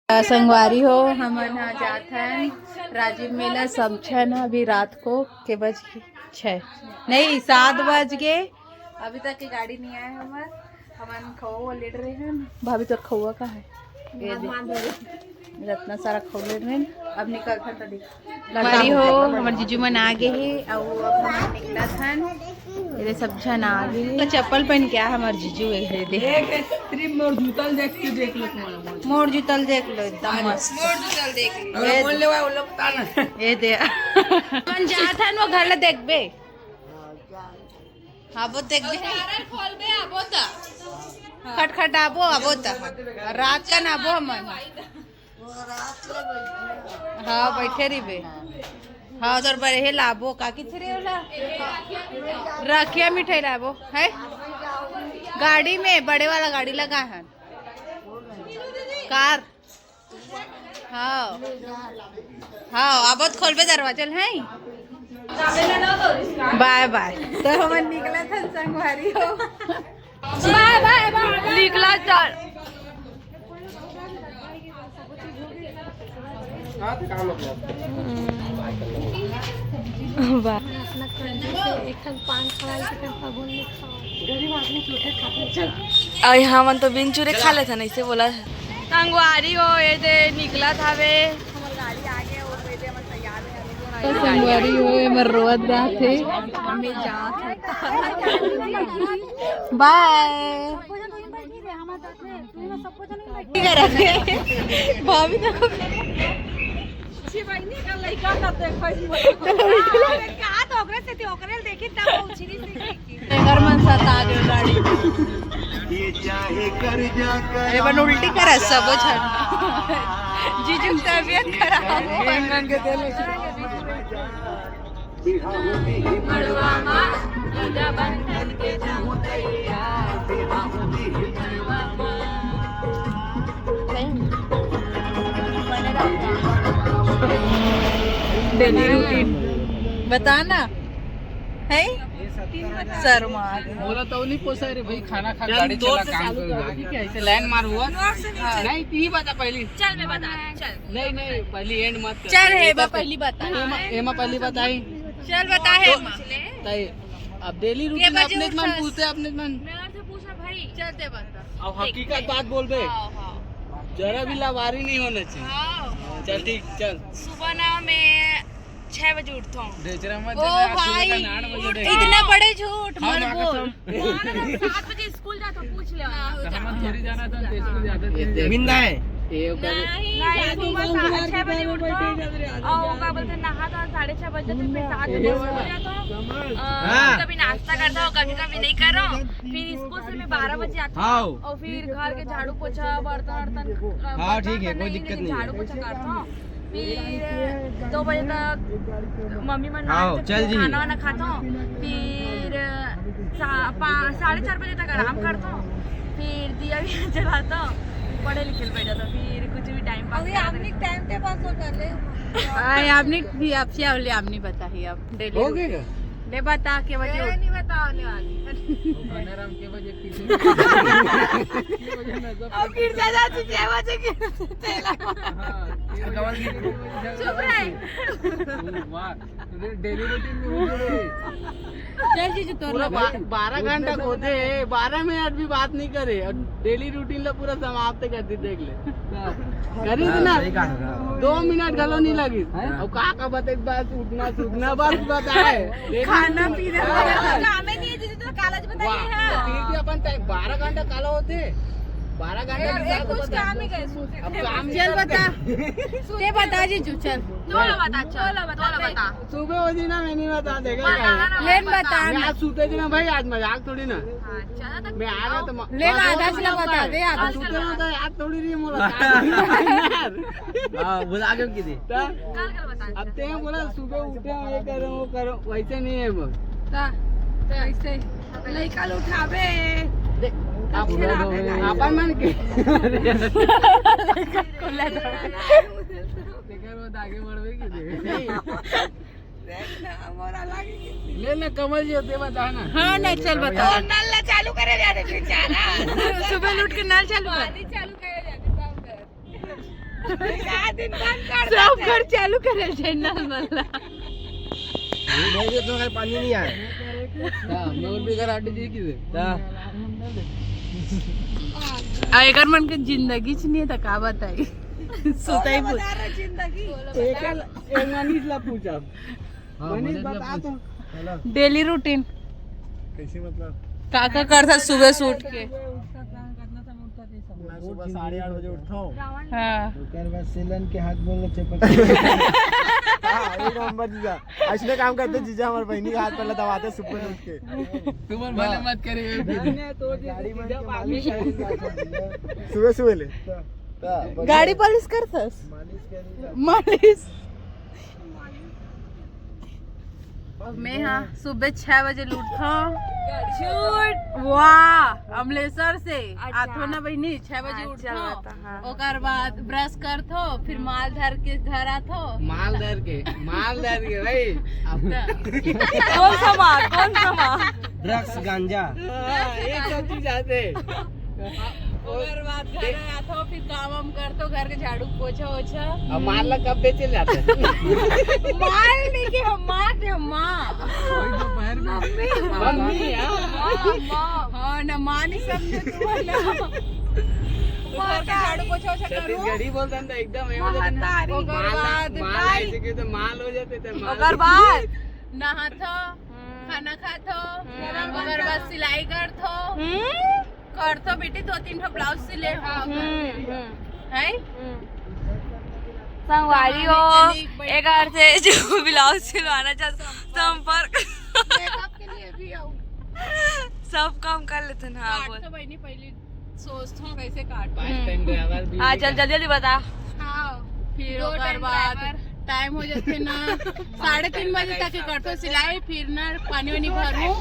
संगवारी हो हमन यहाँ जात हैं राजीव मेला सब छन अभी रात को के बज 6 नहीं 7 बज गए अभी तक की गाड़ी नहीं आए हमन खवा लेट रहे हैं भाभी तो खवा का है ये इतना सारा खवा लेट रहे अब निकल था लड़ाई हो हमारे जीजू मन आ गए है और अब हम निकला था ये सब छन आ गए तो चप्पल पहन क्या हमारे जीजू है देख मोर जूतल देख लो मोर जूतल देख लो एकदम मस्त मोर जूतल देख लो बोल ले वो लोग ताना ये दे मन जात हन वो घर ले देखबे आबो देखबे खोलबे आबो त खटखट आबो त रात का ना आबो हमन हाँ बैठे रहिबे हाँ उधर बड़े लाबो का किथे होला रखिया मिठाई लाबो है गाड़ी में बड़े वाला गाड़ी लगा है कार हाँ हाँ अब खोलबे दरवाजा है बाय बाय तो हम निकला था संगवारी हो बाय बाय निकला चल यहाँ मन तो बिन चूरे खा लेते नहीं से बोला संगवारी हो ये दे निकला था वे गाड़ी आगे और वे दे मतलब याद है संगवारी हो मर रोवत रहा थे हमें जात बाय भाभी तो अरे पण उलटी करा सब छान जीजू तबियत खराब डेली रूटीन बताना है शर्मा बोला तो नहीं पोसा रे भाई खाना खा गाड़ी चला काम कर ठीक है ऐसे लाइन मार हुआ नहीं तू ही बता पहली चल मैं बता चल नहीं पहली एंड मत कर चल है पहली बता एमा पहली बताई चल बता है तय अब डेली रूटीन अपने मन पूछते अपने मन मैं से पूछा भाई चल दे बता अब हकीकत बात बोल बे जरा भी लावारी नहीं होना चाहिए चल ठीक चल सुबह ना मैं 6 बजे उठता हूँ ओ भाई इतना बड़े झूठ मत बोल 7 बजे स्कूल जाता हूँ पूछ ले थोड़ी जाना था स्कूल जाते बिंदा है नहीं सुबह 6 बजे उठता और क्या बोलते नहा तो 6:30 बजे फिर 7 बजे स्कूल जाता हूँ कभी नाश्ता करता हूँ कभी कभी नहीं कर रहा हूँ फिर स्कूल से मैं 12 बजे आता हूँ और फिर घर के झाड़ू पोछा बर्तन हाँ ठीक है कोई दिक्कत नहीं झाड़ू पोछा करता हूँ फिर 2 बजे तक मम्मी मन खाना वाना खाता हूँ फिर 4:30 बजे तक आराम करता हूँ फिर दिया भी जलाता हूँ पढ़े लिखे बैठ जाता फिर कुछ भी टाइम पास टाइम पे पास कर ले आपने भी आपसे आपने बता ही आप डेली हो गया ले बता के बजे नहीं बताने वाली आराम के बजे अब फिर ज्यादा 6 बजे की चुप रहे वाह डेली रूटीन चल जीजू तो 12 घंटा होते 12 मिनट भी बात नहीं करे और डेली रूटीन ला पूरा समाप्त कर दी देख ले करी ना 2 मिनट गलो नहीं लगी और का बता एक बात उठना सूखना बस बताए खाना पीना काम ही नहीं है तो कॉलेज बताइए है फिर भी अपन 12 घंटा काला होते 12 घंटा कुछ काम ही गए अब काम चल बता ते बता जीजू चल तोला बता सुबह हो जी ना मैं नहीं बता देगा लेन बता आज सूते थे ना भाई आज मजाक थोड़ी ना मैं आ रहा तो ले आधा से बता दे आधा सूते ना तो आज थोड़ी नहीं बोला हां बोला आगे की दे अब ते बोला सुबह उठे ये करो वो करो वैसे नहीं है अब ऐसे लइका उठावे अपन मन के आगे बढ़वे की ले ना कमल जी होते बता ना हाँ नहीं चल बता नल चालू करे जाने बेचारा सुबह उठ के नल चालू कर चालू करे जाने सब घर चालू करे चैनल वाला पाणी नाही आहे एकर मन के जिंदगी च नहीं था का बताई सुताई मनीषला पूछा मनीष बता तो डेली रूटीन कैसे मतलब काका करता सुबह से उठ के मैं सुबह 8:30 बजे उठता हूँ हाँ सिलन के हाथ बोलने चपक एक नंबर जीजा ऐसे काम करते जीजा हमारे बहनी का हाथ पहले दबाते सुबह उठ के तुम भले मत करिए सुबह सुबह ले गाड़ी पॉलिश करतस मालिश मैं हाँ सुबह 6 बजे उठता वाह अमलेश्वर से आठो ना बहनी 6 बजे उठो ओकर बाद ब्रश करथो फिर माल धर के घर आथो माल धर के भाई कौन सा माल ड्रग्स गांजा एक सब चीज आते ओकर बाद घर आथो फिर काम वाम करथो घर के झाड़ू पोछा ओछा अब माल ला कब बेचे जाते माल नहीं के हम माँ के माँ मम्मी हाँ ना माँ नहीं समझे तू वाला घर के झाड़ू पोछा ओछा करो छत्तीसगढ़ी बोलता था एकदम ओकर बाद माल हो जाते थे ओकर बाद नहाथो खाना खाथो ओकर बाद सिलाई करथो बेटी 2-3 ठो ब्लाउज सिले है संगवारी हो एक घर से जो ब्लाउज सिलवाना चाहते संपर्क सब काम कर लेते हैं हाँ बोल तो बहनी पहले सोचता हूँ कैसे काट हाँ चल जल्दी जल्दी बता फिर ओकर बाद टाइम हो जाते ना 3:30 बजे तक करते सिलाई फिर ना पानी वानी भरूं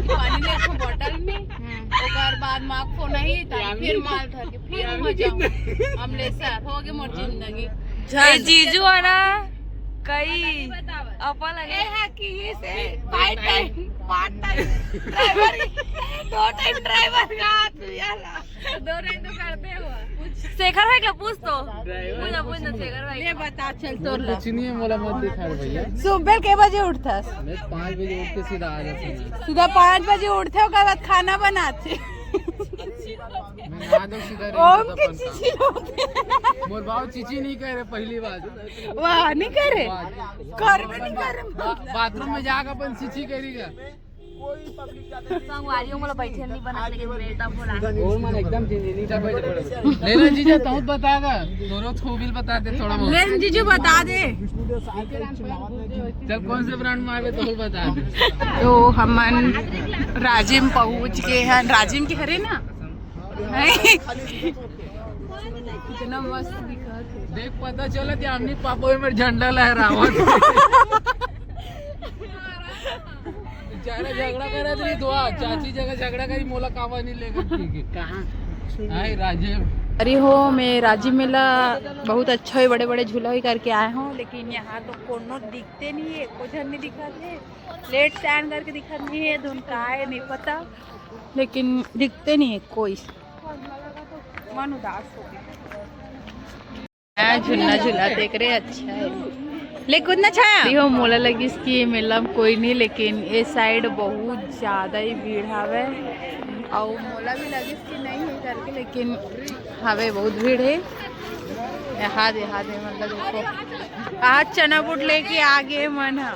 पानी ले बोतल में ओकर बाद माँ को नहीं फिर माल धर के फिर हो जाऊं अमलेश्वर हो गए मोर जिंदगी जीजू है ना कई अपन लगे part time driver 2 time driver का दो टाइम तो करते हो शेखर भाई का पूछ तो पूछ ना शेखर भाई ये बता चल तो कुछ नहीं है मोला मत दिखा भैया सुबह के बजे उठथस मैं 5 बजे उठ के सीधा आ जाता हूँ सुबह 5 बजे उठते हो के बाद खाना बनाते मैं नहा दो सीधा ओम के चीची होते मोर भाव चीची नहीं कह रहे पहली बात वाह नहीं करे कर में नहीं करे बाथरूम में जाकर अपन चीची करेगा संगवारी मला बैठे नहीं बना लेकिन बेटा बोला और मन एकदम जिंदगी का बैठ पड़े लेना जीजा तू बताएगा दोनों खूबिल बता दे थोड़ा बहुत ले जीजू बता दे चल कौन से ब्रांड में आवे तो बता दे तो हमन राजिम पहुंच गए हैं राजिम के हरे ना कितना मस्त दिखा देख पता चला कि हमने पापा में झंडा लहरावा बेचारा झगड़ा करा रही दुआ चाची जगह झगड़ा करी मोला कावा नहीं लेगा ठीक है कहां हाय राजीव अरे हो मैं राजीव मेला बहुत अच्छा है बड़े बड़े झूला ही करके आए हूँ लेकिन यहाँ तो कोनो दिखते नहीं है कुछ नहीं दिखा थे लेट स्टैंड करके दिखा नहीं है धुन का है नहीं पता लेकिन दिखते नहीं है कोई मन उदास हो गया झूला झूला देख रहे अच्छा है लेकिन अच्छा हो मोला लगी इसकी मेला में कोई नहीं लेकिन ये साइड बहुत ज़्यादा ही भीड़ हवे और मोला भी लगी इसकी नहीं है करके लेकिन हवे बहुत भीड़ है यहाँ दे मतलब देखो आज चना बुट लेके आगे मन है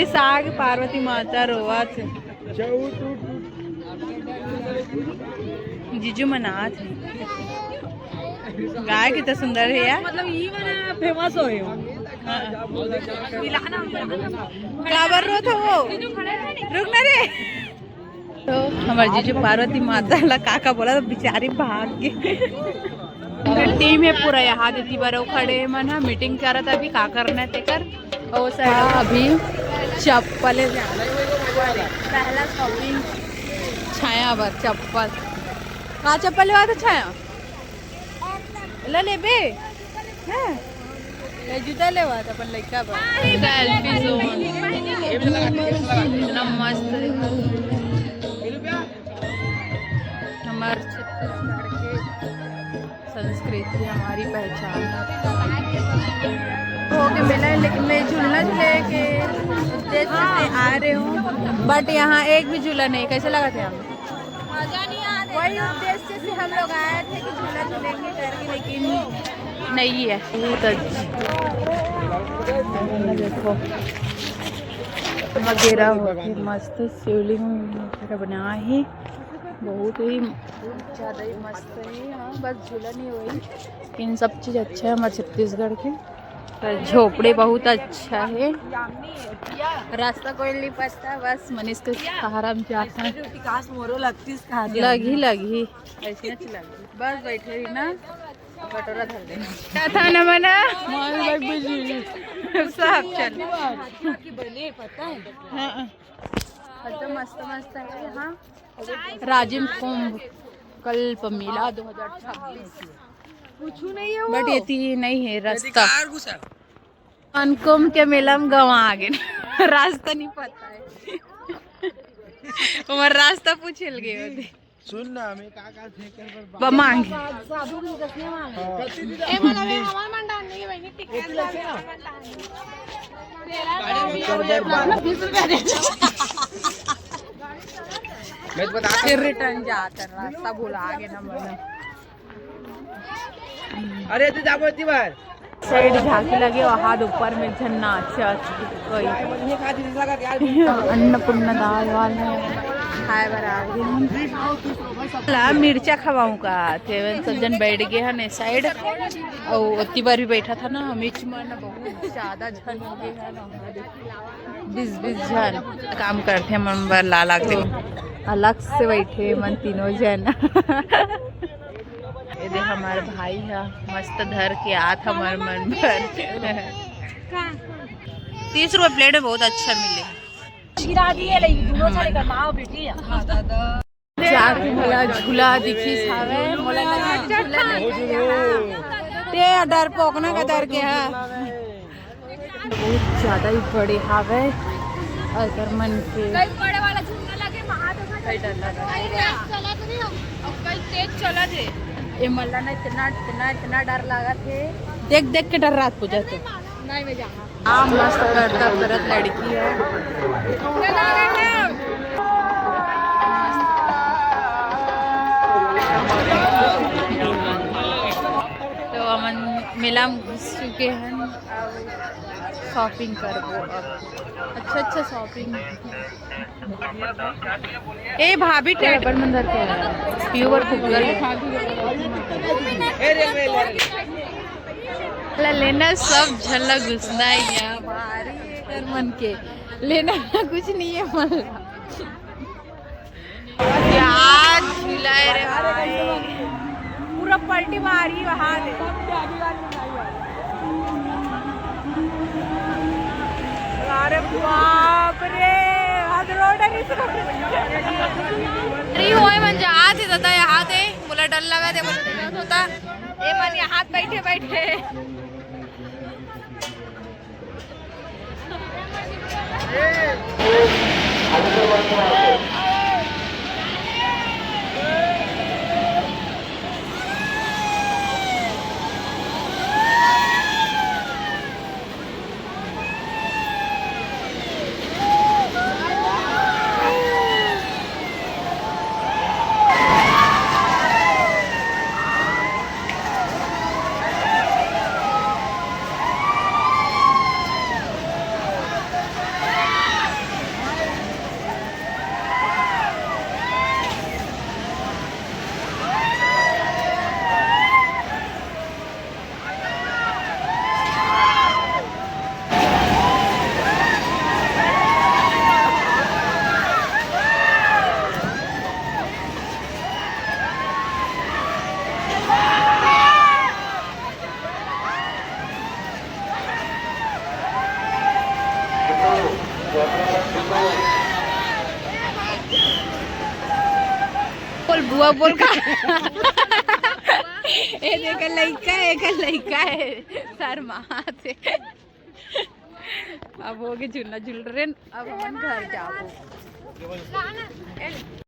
साग पार्वती माता रोवत जीजू मनात गाय कितना सुंदर है यार मतलब ये वाला फेमस हो काबर रो था वो रुक ना रे तो हमारे जीजू पार्वती माता ला काका बोला तो बेचारी भाग गई टीम है पूरा यहाँ देती बार खड़े मन मीटिंग कर रहा था अभी का करना है तेकर और अभी चप्पल पहला शॉपिंग छाया बर चप्पल कहाँ चप्पल लेवा था छाया ले बे जूता लेवा था अपन लड़का बा सेल्फी जोन इतना मस्त है। हमारे छत्तीसगढ़ के संस्कृति हमारी पहचान हो के मिला है, लेकिन मैं झूलना झूले के उद्देश्य से आ रहे हूँ, बट यहाँ एक भी झूला नहीं। कैसे लगा थे हमें? वही उद्देश्य से हम लोग आए थे कि झूला झूलेंगे करके, लेकिन नहीं है। बहुत अच्छा देखो वगैरह होती मस्त शिवलिंग वगैरह बना है, बहुत ही ज़्यादा ही मस्त है। हाँ बस झूला नहीं हुई, लेकिन सब चीज़ अच्छा है हमारे छत्तीसगढ़ के। झोपड़ी बहुत अच्छा है, रास्ता कोई नहीं पता, बस मनीष के सहारा में जाता है। लगी ऐसे लगी, बस बैठे ही ना कटोरा धर दे। क्या था ना मना सब चल तो मस्त मस्त है यहाँ। राजिम कुंभ कल्प मेला 2026 बट ये नहीं है रास्ता। कुंभ के मेला में गवा आ गए रास्ता नहीं पता है हमार रास्ता पूछल गए होते। सुन ना हमें का मांग फिर रिटर्न जाकर रास्ता भूला आगे ना मैंने। अरे तू जा बोलती बार साइड झांकी लगे और हाथ ऊपर में झन्ना अच्छा कोई अन्नपूर्णा दाल वाल खाए बरा मिर्चा खवाऊँ का थे सब जन बैठ गए हैं ने साइड और उतनी बार भी बैठा था ना मिर्च मन बहुत ज़्यादा झन हो गए है ना 20 जन काम करते हैं मन बार ला लागते अलग से बैठे मन तीनों जन। ये हमारे भाई है मस्त धर के आत हमारे मन पर 30 रुपए प्लेट है, बहुत अच्छा मिले। झूला दिखी सावे ते डर पोकना का डर के है बहुत ज्यादा ही बड़े हावे अगर मन के बड़े वाला झूला लगे चला थे ये मल्ला ना इतना डर लगा थे देख के डर रात को जाते नहीं मैं जाऊंगा। मस्त करता करत लड़की है तो अमन मेला में घुस चुके हैं, शॉपिंग करबो अब अच्छा शॉपिंग। ए भाभी टेबल में धर के प्योर कुकर लेना सब झलक घुसना है हमारे मन के लेना कुछ नहीं है मला यार झुलाए रे पूरा पलटी मारी वहाँ अरे बाप रे होय म्हणजे हात येत होता हात आहे मुला डर लगा ते होता ए मन हात बैठे बोल बुआ बोल का एक लड़का है शर्मा से अब हो गए झूलना झूल रहे अब हम घर जाओ